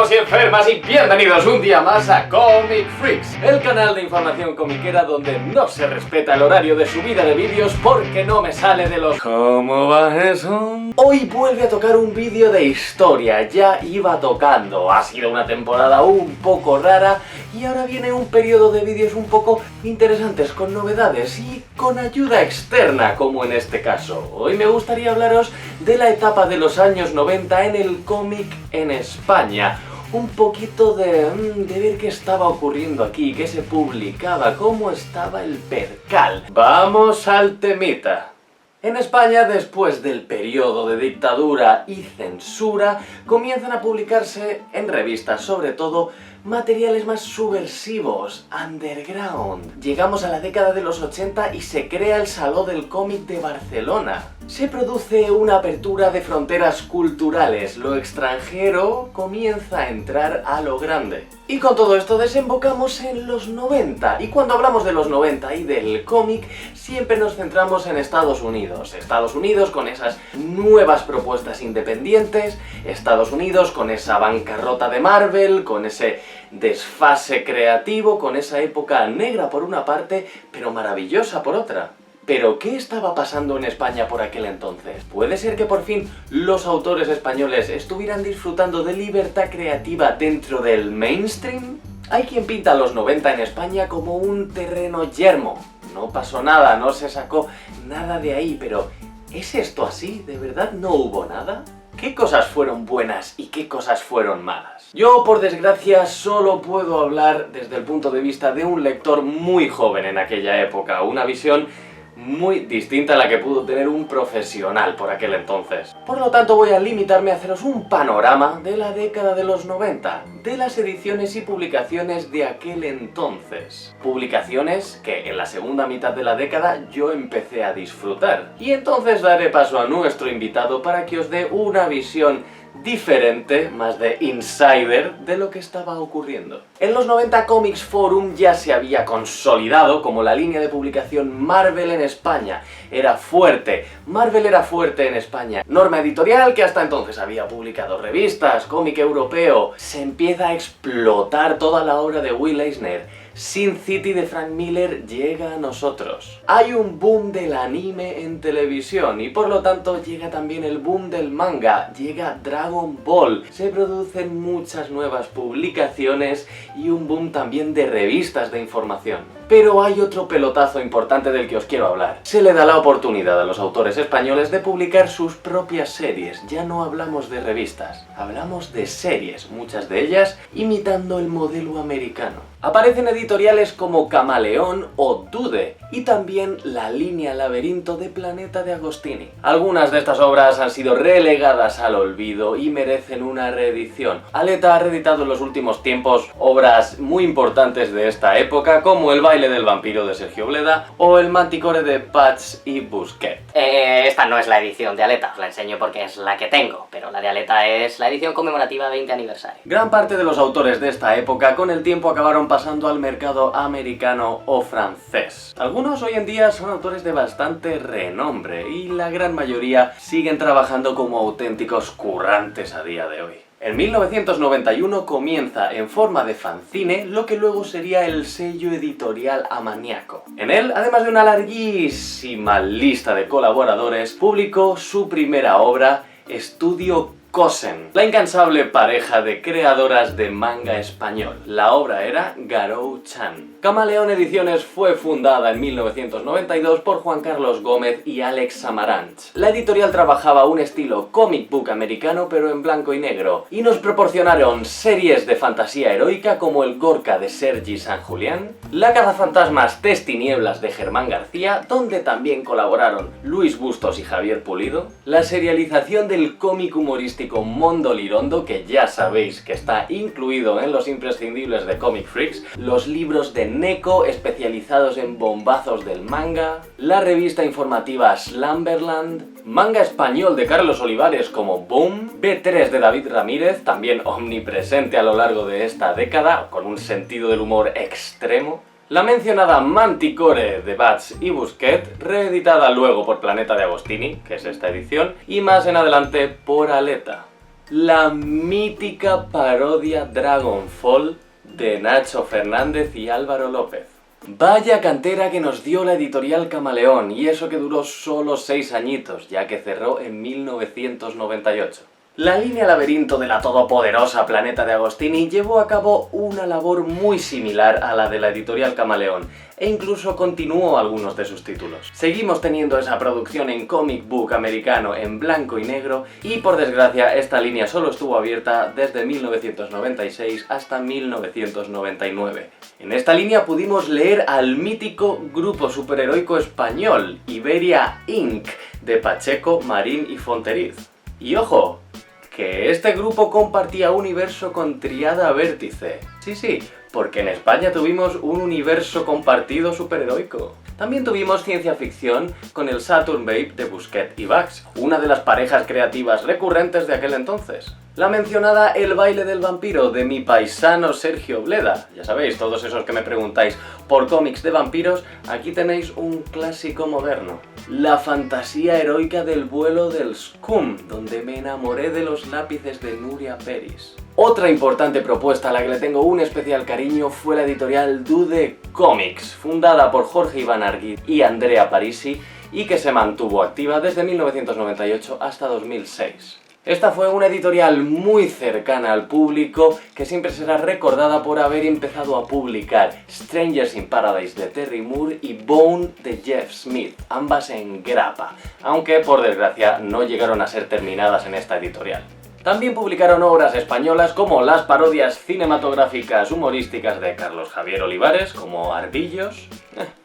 enfermos y enfermas, y bienvenidos un día más a Comic Freaks, el canal de información comiquera donde no se respeta el horario de subida de vídeos porque no me sale de los... ¿Cómo va eso? Hoy vuelve a tocar un vídeo de historia, ya iba tocando, ha sido una temporada un poco rara y ahora viene un periodo de vídeos un poco interesantes, con novedades y con ayuda externa, como en este caso. Hoy me gustaría hablaros de la etapa de los años 90 en el cómic en España. Un poquito de ver qué estaba ocurriendo aquí, qué se publicaba, cómo estaba el percal. Vamos al temita. En España, después del periodo de dictadura y censura, comienzan a publicarse en revistas, sobre todo, materiales más subversivos, underground. Llegamos a la década de los 80 y se crea el Saló del Cómic de Barcelona. Se produce una apertura de fronteras culturales, lo extranjero comienza a entrar a lo grande. Y con todo esto desembocamos en los 90, y cuando hablamos de los 90 y del cómic, siempre nos centramos en Estados Unidos. Estados Unidos con esas nuevas propuestas independientes, Estados Unidos con esa bancarrota de Marvel, con ese desfase creativo, con esa época negra por una parte, pero maravillosa por otra. ¿Pero qué estaba pasando en España por aquel entonces? ¿Puede ser que por fin los autores españoles estuvieran disfrutando de libertad creativa dentro del mainstream? Hay quien pinta los 90 en España como un terreno yermo. No pasó nada, no se sacó nada de ahí, pero ¿es esto así? ¿De verdad no hubo nada? ¿Qué cosas fueron buenas y qué cosas fueron malas? Yo, por desgracia, solo puedo hablar desde el punto de vista de un lector muy joven en aquella época, una visión muy distinta a la que pudo tener un profesional por aquel entonces. Por lo tanto, voy a limitarme a haceros un panorama de la década de los 90, de las ediciones y publicaciones de aquel entonces. Publicaciones que en la segunda mitad de la década yo empecé a disfrutar. Y entonces daré paso a nuestro invitado para que os dé una visión diferente, más de insider, de lo que estaba ocurriendo. En los 90 Comics Forum ya se había consolidado como la línea de publicación Marvel en España. Era fuerte, Marvel era fuerte en España. Norma Editorial, que hasta entonces había publicado revistas, cómic europeo, se empieza a explotar toda la obra de Will Eisner. Sin City de Frank Miller llega a nosotros. Hay un boom del anime en televisión y por lo tanto llega también el boom del manga, llega Dragon Ball, se producen muchas nuevas publicaciones y un boom también de revistas de información. Pero hay otro pelotazo importante del que os quiero hablar. Se le da la oportunidad a los autores españoles de publicar sus propias series. Ya no hablamos de revistas, hablamos de series, muchas de ellas imitando el modelo americano. Aparecen editoriales como Camaleón o Dude, y también la línea Laberinto de Planeta de Agostini. Algunas de estas obras han sido relegadas al olvido y merecen una reedición. Aleta ha reeditado en los últimos tiempos obras muy importantes de esta época, como El baile del vampiro de Sergio Bleda o El manticore de Patch y Busquet. Esta no es la edición de Aleta, os la enseño porque es la que tengo, pero la de Aleta es la edición conmemorativa 20 aniversario. Gran parte de los autores de esta época con el tiempo acabaron pasando al mercado americano o francés. Algunos hoy en día son autores de bastante renombre y la gran mayoría siguen trabajando como auténticos currantes a día de hoy. En 1991 comienza en forma de fanzine lo que luego sería el sello editorial Amaniaco. En él, además de una larguísima lista de colaboradores, publicó su primera obra, Estudio Kosen, la incansable pareja de creadoras de manga español. La obra era Garou-chan. Camaleón Ediciones fue fundada en 1992 por Juan Carlos Gómez y Alex Samaranch. La editorial trabajaba un estilo comic book americano pero en blanco y negro, y nos proporcionaron series de fantasía heroica como el Gorka de Sergi San Julián, La Cazafantasmas Testinieblas de Germán García, donde también colaboraron Luis Bustos y Javier Pulido, la serialización del cómic humorístico Mondo Lirondo, que ya sabéis que está incluido en los imprescindibles de Comic Freaks, los libros de Neko especializados en bombazos del manga, la revista informativa Slumberland, manga español de Carlos Olivares como Boom, B3 de David Ramírez, también omnipresente a lo largo de esta década, con un sentido del humor extremo, la mencionada Manticore de Batch y Busquet, reeditada luego por Planeta de Agostini, que es esta edición, y más en adelante por Aleta. La mítica parodia Dragonfall de Nacho Fernández y Álvaro López. Vaya cantera que nos dio la editorial Camaleón, y eso que duró solo 6 añitos, ya que cerró en 1998. La línea Laberinto de la todopoderosa Planeta de Agostini llevó a cabo una labor muy similar a la de la editorial Camaleón, e incluso continuó algunos de sus títulos. Seguimos teniendo esa producción en comic book americano en blanco y negro, y por desgracia esta línea solo estuvo abierta desde 1996 hasta 1999. En esta línea pudimos leer al mítico grupo superheroico español, Iberia Inc., de Pacheco, Marín y Fonteriz. Y ojo, que este grupo compartía universo con Triada Vértice. Sí, porque en España tuvimos un universo compartido superheroico. También tuvimos ciencia ficción con el Saturn Babe de Busquets y Bugs, una de las parejas creativas recurrentes de aquel entonces. La mencionada El baile del vampiro de mi paisano Sergio Bleda. Ya sabéis, todos esos que me preguntáis por cómics de vampiros, aquí tenéis un clásico moderno. La fantasía heroica del vuelo del Scum, donde me enamoré de los lápices de Nuria Peris. Otra importante propuesta a la que le tengo un especial cariño fue la editorial Dude Comics, fundada por Jorge Iván Arguit y Andrea Parisi, y que se mantuvo activa desde 1998 hasta 2006. Esta fue una editorial muy cercana al público, que siempre será recordada por haber empezado a publicar Strangers in Paradise de Terry Moore y Bone de Jeff Smith, ambas en grapa, aunque por desgracia no llegaron a ser terminadas en esta editorial. También publicaron obras españolas como las parodias cinematográficas humorísticas de Carlos Javier Olivares, como Ardillos.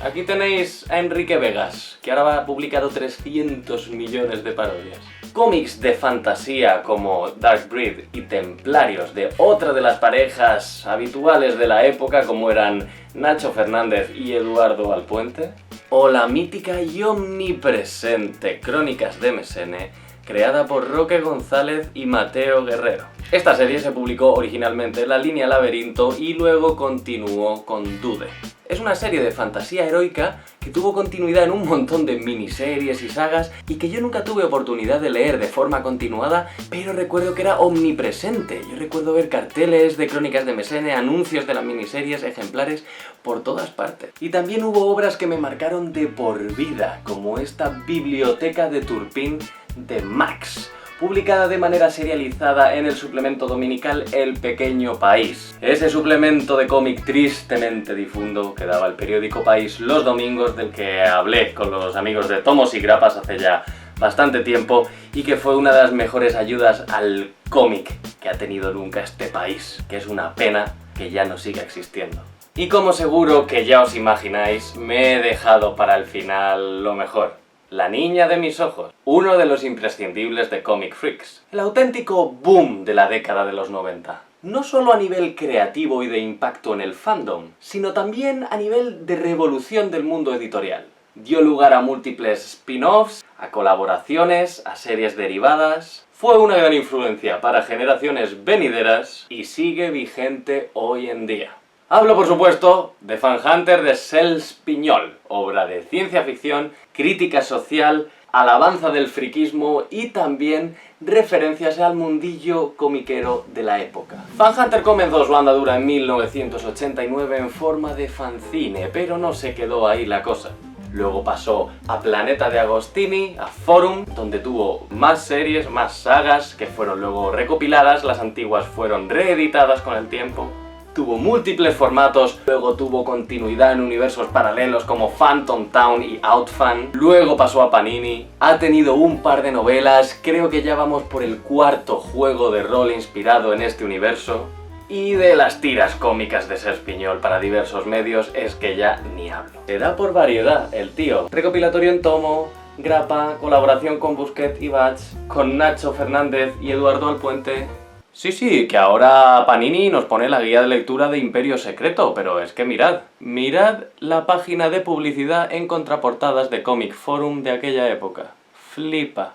Aquí tenéis a Enrique Vegas, que ahora ha publicado 300 millones de parodias. Cómics de fantasía como Dark Breed y Templarios de otra de las parejas habituales de la época, como eran Nacho Fernández y Eduardo Alpuente. O la mítica y omnipresente Crónicas de Mesene, creada por Roque González y Mateo Guerrero. Esta serie se publicó originalmente en la línea Laberinto y luego continuó con Dude. Es una serie de fantasía heroica que tuvo continuidad en un montón de miniseries y sagas y que yo nunca tuve oportunidad de leer de forma continuada, pero recuerdo que era omnipresente. Yo recuerdo ver carteles de Crónicas de Mesene, anuncios de las miniseries, ejemplares por todas partes. Y también hubo obras que me marcaron de por vida, como esta Biblioteca de Turpin de Max, publicada de manera serializada en el suplemento dominical El Pequeño País. Ese suplemento de cómic tristemente difundo que daba el periódico País los domingos, del que hablé con los amigos de Tomos y Grapas hace ya bastante tiempo, y que fue una de las mejores ayudas al cómic que ha tenido nunca este país, que es una pena que ya no siga existiendo. Y como seguro que ya os imagináis, me he dejado para el final lo mejor. La niña de mis ojos, uno de los imprescindibles de Comic Freaks. El auténtico boom de la década de los 90. No solo a nivel creativo y de impacto en el fandom, sino también a nivel de revolución del mundo editorial. Dio lugar a múltiples spin-offs, a colaboraciones, a series derivadas. Fue una gran influencia para generaciones venideras y sigue vigente hoy en día. Hablo, por supuesto, de Fan Hunter de Cels Piñol, obra de ciencia ficción, crítica social, alabanza del friquismo y también referencias al mundillo comiquero de la época. Fan Hunter comenzó su andadura en 1989 en forma de fanzine, pero no se quedó ahí la cosa. Luego pasó a Planeta de Agostini, a Forum, donde tuvo más series, más sagas, que fueron luego recopiladas, las antiguas fueron reeditadas con el tiempo. Tuvo múltiples formatos, luego tuvo continuidad en universos paralelos como Phantom Town y Outfan, luego pasó a Panini, ha tenido un par de novelas, creo que ya vamos por el 4º juego de rol inspirado en este universo, y de las tiras cómicas de Cels Piñol para diversos medios es que ya ni hablo. Se da por variedad el tío. Recopilatorio en tomo, grapa, colaboración con Busquets y Bugs, con Nacho Fernández y Eduardo Alpuente. Sí, que ahora Panini nos pone la guía de lectura de Imperio Secreto, pero es que mirad la página de publicidad en contraportadas de Comic Forum de aquella época. Flipa.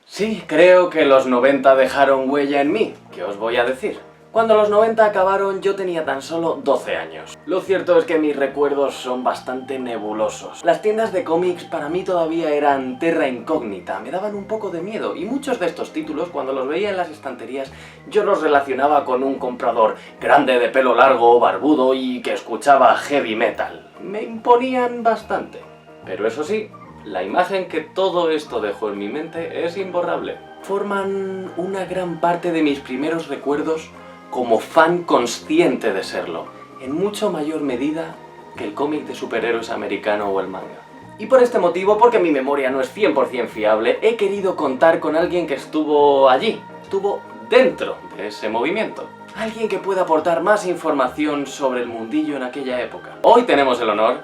Sí, creo que los 90 dejaron huella en mí. ¿Qué os voy a decir? Cuando los 90 acabaron yo tenía tan solo 12 años. Lo cierto es que mis recuerdos son bastante nebulosos. Las tiendas de cómics para mí todavía eran terra incógnita, me daban un poco de miedo y muchos de estos títulos cuando los veía en las estanterías yo los relacionaba con un comprador grande de pelo largo, barbudo y que escuchaba heavy metal. Me imponían bastante. Pero eso sí, la imagen que todo esto dejó en mi mente es imborrable. Forman una gran parte de mis primeros recuerdos como fan consciente de serlo, en mucho mayor medida que el cómic de superhéroes americano o el manga. Y por este motivo, porque mi memoria no es 100% fiable, he querido contar con alguien que estuvo allí, estuvo dentro de ese movimiento. Alguien que pueda aportar más información sobre el mundillo en aquella época. Hoy tenemos el honor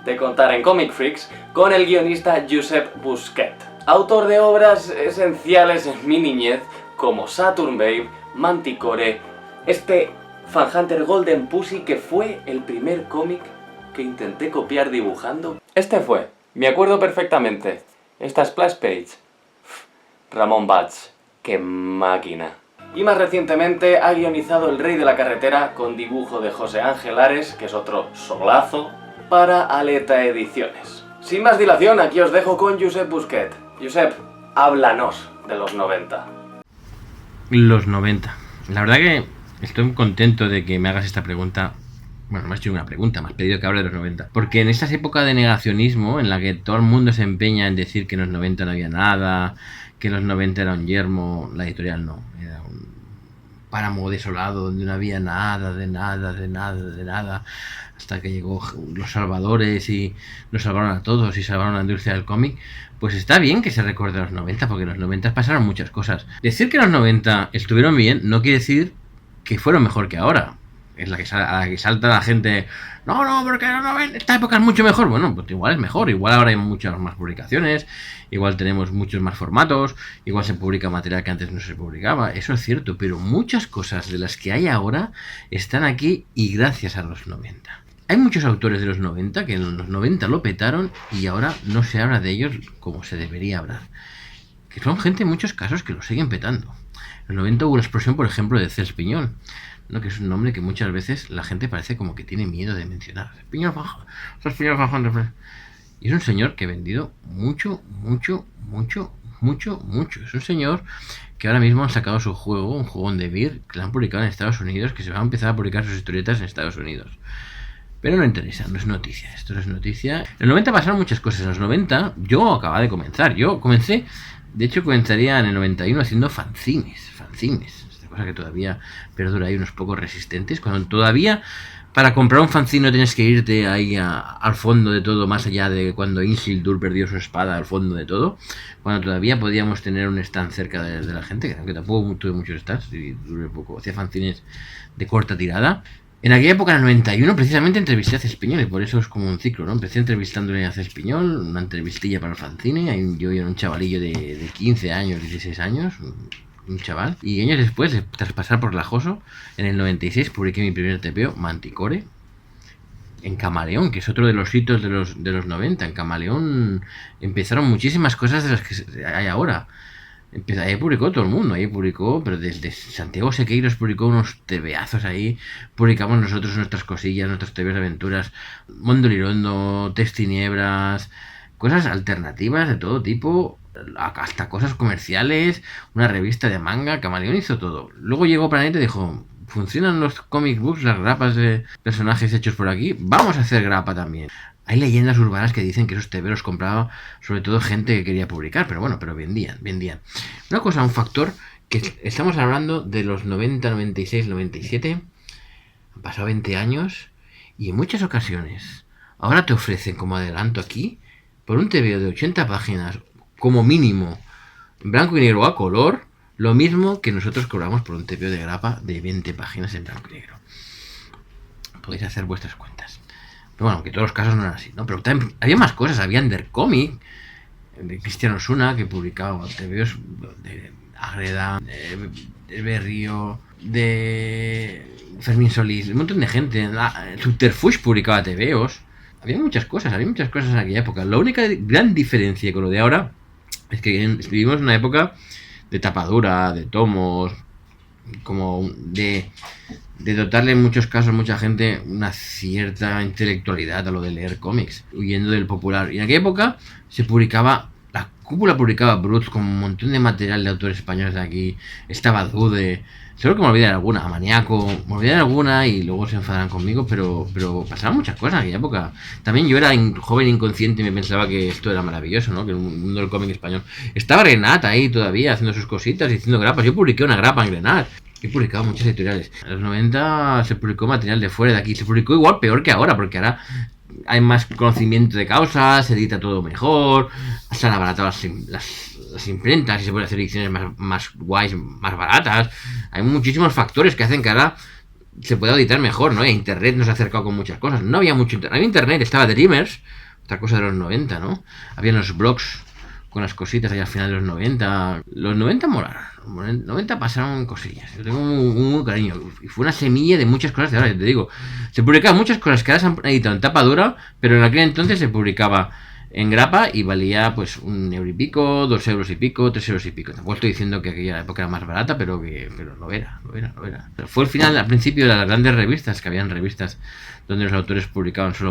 de contar en Comic Freaks con el guionista Josep Busquet, autor de obras esenciales en mi niñez como Saturn Babe, Manticore, este Fan Hunter Golden Pussy que fue el primer cómic que intenté copiar dibujando. Me acuerdo perfectamente, esta splash page. Ramón Bats, qué máquina. Y más recientemente ha guionizado El Rey de la Carretera con dibujo de José Ángel Ares, que es otro solazo, para Aleta Ediciones. Sin más dilación, aquí os dejo con Josep Busquet. Josep, háblanos de los 90. Los 90. La verdad que estoy muy contento de que me hagas esta pregunta. Bueno, me has hecho una pregunta, me has pedido que hable de los 90. Porque en esta época de negacionismo, en la que todo el mundo se empeña en decir que en los 90 no había nada, que en los 90 era un yermo, la editorial no. Era un páramo desolado donde no había nada, hasta que llegó los salvadores y nos salvaron a todos y salvaron a la industria del cómic. Pues está bien que se recuerde a los 90, porque en los 90 pasaron muchas cosas. Decir que los 90 estuvieron bien no quiere decir que fueron mejor que ahora. Es a la que salta la gente. No, porque los 90, esta época es mucho mejor. Bueno, pues igual es mejor. Igual ahora hay muchas más publicaciones. Igual tenemos muchos más formatos. Igual se publica material que antes no se publicaba. Eso es cierto. Pero muchas cosas de las que hay ahora están aquí y gracias a los 90. Hay muchos autores de los 90 que en los 90 lo petaron y ahora no se habla de ellos como se debería hablar. Que son gente en muchos casos que lo siguen petando. En los 90 hubo la explosión, por ejemplo, de Cels Piñol, ¿no? Que es un nombre que muchas veces la gente parece como que tiene miedo de mencionar. Cels Piñol Fajón. Y es un señor que ha vendido mucho. Es un señor que ahora mismo han sacado su juego, un juego de Beer, que lo han publicado en Estados Unidos, que se va a empezar a publicar sus historietas en Estados Unidos. Pero no interesa, no es noticia, esto no es noticia. En los 90 pasaron muchas cosas. En los 90 yo acababa de comenzar. Yo comencé, de hecho comenzaría en el 91 haciendo fanzines. Esta cosa que todavía perdura ahí, unos pocos resistentes. Cuando todavía para comprar un fanzine no tienes que irte ahí al fondo de todo, más allá de cuando Isildur perdió su espada, al fondo de todo. Cuando todavía podíamos tener un stand cerca de la gente, que tampoco tuve muchos stands y duré poco. Hacía fanzines de corta tirada. En aquella época, en el 91, precisamente entrevisté a Cels Piñol, y por eso es como un ciclo, ¿no? Empecé entrevistándole a Cels Piñol, una entrevistilla para el fanzine. Yo era un chavalillo de 15 años, 16 años, un chaval. Y años después, tras pasar por Lajoso, en el 96 publiqué mi primer TPO, Manticore, en Camaleón, que es otro de los hitos de los 90. En Camaleón empezaron muchísimas cosas de las que hay ahora. Ahí publicó todo el mundo, pero desde Santiago Sequeiros publicó unos tebeazos ahí, publicamos nosotros nuestras cosillas, nuestros tebeos de aventuras, Mondo Lirondo, Testiniebras, cosas alternativas de todo tipo, hasta cosas comerciales, una revista de manga. Camaleón hizo todo. Luego llegó Planeta y dijo: ¿funcionan los comic books, las grapas de personajes hechos por aquí? Vamos a hacer grapa también. Hay leyendas urbanas que dicen que esos tebeos los compraba sobre todo gente que quería publicar, pero vendían. Una cosa, un factor, que estamos hablando de los 90, 96, 97, han pasado 20 años, y en muchas ocasiones ahora te ofrecen como adelanto aquí, por un tebeo de 80 páginas, como mínimo, en blanco y negro a color, lo mismo que nosotros cobramos por un tebeo de grapa de 20 páginas en blanco y negro. Podéis hacer vuestras cuentas. Pero bueno, que todos los casos no eran así, ¿no? Pero también había más cosas. Había Undercomic, de Cristiano Osuna, que publicaba TVOs de Agreda, de Berrío, de Fermín Solís, un montón de gente. Subterfuge publicaba TVOs. Había muchas cosas en aquella época. La única gran diferencia con lo de ahora es que vivimos una época de tapadura, de tomos, como de de dotarle en muchos casos mucha gente una cierta intelectualidad a lo de leer cómics, huyendo del popular. Y en aquella época se publicaba, la cúpula publicaba Brut con un montón de material de autores españoles de aquí, estaba Dude, seguro que me olvidé de alguna, Maníaco, me olvidé de alguna y luego se enfadarán conmigo, pero pasaban muchas cosas en aquella época. También yo era joven inconsciente y me pensaba que esto era maravilloso, ¿no? Que el mundo del cómic español. Estaba Grenat ahí todavía haciendo sus cositas y haciendo grapas. Yo publiqué una grapa en Grenat. He publicado muchas editoriales. En los 90 se publicó material de fuera de aquí. Se publicó igual peor que ahora, porque ahora hay más conocimiento de causa, se edita todo mejor, se han abaratado las imprentas y se pueden hacer ediciones más guays, más baratas. Hay muchísimos factores que hacen que ahora se pueda editar mejor, ¿no? Internet nos ha acercado con muchas cosas. No había mucho internet. Había internet, estaba Dreamers, otra cosa de los 90, ¿no? Había los blogs con las cositas allá al final de los 90. Los 90 molaron. Los 90 pasaron cosillas. Yo tengo un cariño. Y fue una semilla de muchas cosas de ahora, te digo. Se publicaban muchas cosas que ahora se han editado en tapa dura, pero en aquel entonces se publicaba en grapa y valía pues €1 y pico, €2 y pico, €3 y pico. Tampoco estoy diciendo que aquella época era más barata, pero lo era. Pero fue el final, al principio, de las grandes revistas, que habían revistas donde los autores publicaban se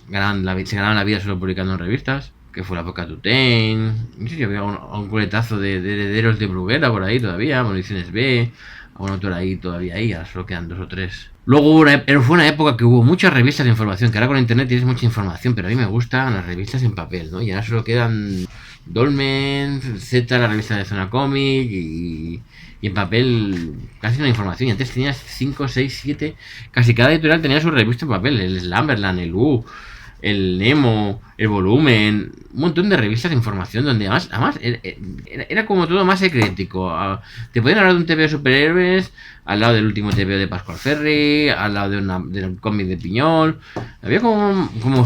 ganaban la vida solo publicando en revistas, que fue la época de Tutain. No sé si había un coletazo de herederos de Bruguera por ahí todavía, Municiones B, algún autor ahí todavía ahí, ahora solo quedan 2 o 3. Luego fue una época que hubo muchas revistas de información, que ahora con internet tienes mucha información, pero a mí me gustan las revistas en papel, ¿no? Y ahora solo quedan Dolmen, Z, la revista de Zona Cómic y en papel casi no hay información. Y antes tenías 5, 6, 7, casi cada editorial tenía su revista en papel, el Slumberland, el el Nemo, el Volumen, un montón de revistas de información donde además era como todo más secrético. Te podían hablar de un TVO de superhéroes al lado del último TVO de Pascual Ferry, al lado del cómic de Piñol. Había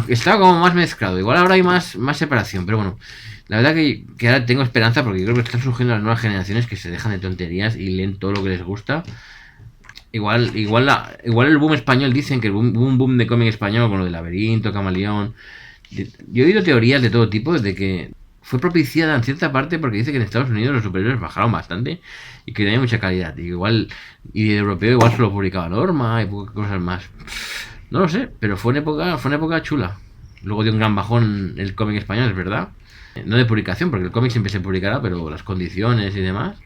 estaba como más mezclado. Igual ahora hay más separación, pero bueno, la verdad que ahora tengo esperanza porque creo que están surgiendo las nuevas generaciones que se dejan de tonterías y leen todo lo que les gusta. Igual el boom español, dicen que el boom de cómic español con lo de Laberinto, Camaleón. Yo he oído teorías de todo tipo, de que fue propiciada en cierta parte porque dice que en Estados Unidos los superhéroes bajaron bastante y que no hay mucha calidad. Y de europeo igual solo publicaba Norma y pocas cosas más. No lo sé, pero fue una época chula. Luego dio un gran bajón el cómic español, es verdad. No de publicación, porque el cómic siempre se publicará, pero las condiciones y demás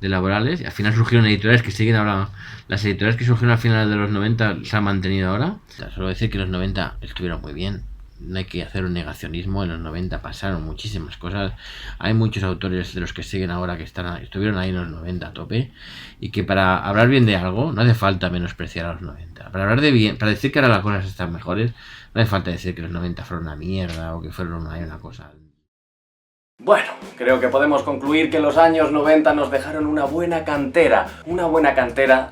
de laborales, y al final surgieron editoriales que siguen ahora. Las editoriales que surgieron al final de los 90 se han mantenido ahora. Solo decir que los 90 estuvieron muy bien. No hay que hacer un negacionismo. En los 90 pasaron muchísimas cosas. Hay muchos autores de los que siguen ahora que estuvieron ahí en los 90 a tope. Y que para hablar bien de algo no hace falta menospreciar a los 90. Para decir que ahora las cosas están mejores, no hace falta decir que los 90 fueron una mierda o que fueron una cosa. Bueno, creo que podemos concluir que los años 90 nos dejaron una buena cantera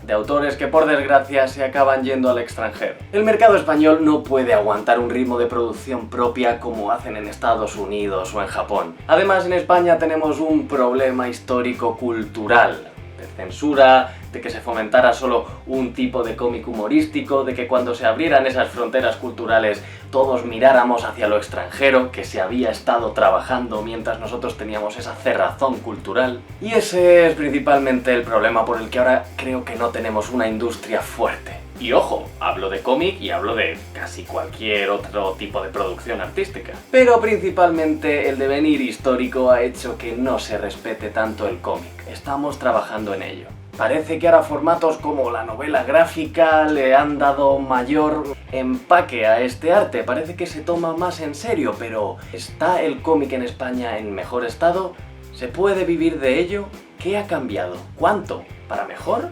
de autores que por desgracia se acaban yendo al extranjero. El mercado español no puede aguantar un ritmo de producción propia como hacen en Estados Unidos o en Japón. Además, en España tenemos un problema histórico-cultural, de censura, de que se fomentara solo un tipo de cómic humorístico, de que cuando se abrieran esas fronteras culturales todos miráramos hacia lo extranjero, que se había estado trabajando mientras nosotros teníamos esa cerrazón cultural. Y ese es principalmente el problema por el que ahora creo que no tenemos una industria fuerte. Y ojo, hablo de cómic y hablo de casi cualquier otro tipo de producción artística. Pero principalmente el devenir histórico ha hecho que no se respete tanto el cómic. Estamos trabajando en ello. Parece que ahora formatos como la novela gráfica le han dado mayor empaque a este arte. Parece que se toma más en serio, pero ¿está el cómic en España en mejor estado? ¿Se puede vivir de ello? ¿Qué ha cambiado? ¿Cuánto? ¿Para mejor?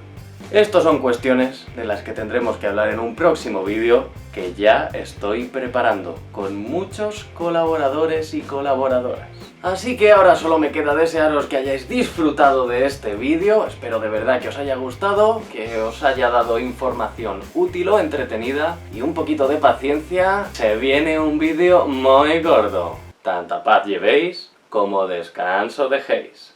Estas son cuestiones de las que tendremos que hablar en un próximo vídeo que ya estoy preparando con muchos colaboradores y colaboradoras. Así que ahora solo me queda desearos que hayáis disfrutado de este vídeo, espero de verdad que os haya gustado, que os haya dado información útil o entretenida y un poquito de paciencia, se viene un vídeo muy gordo. Tanta paz llevéis como descanso dejéis.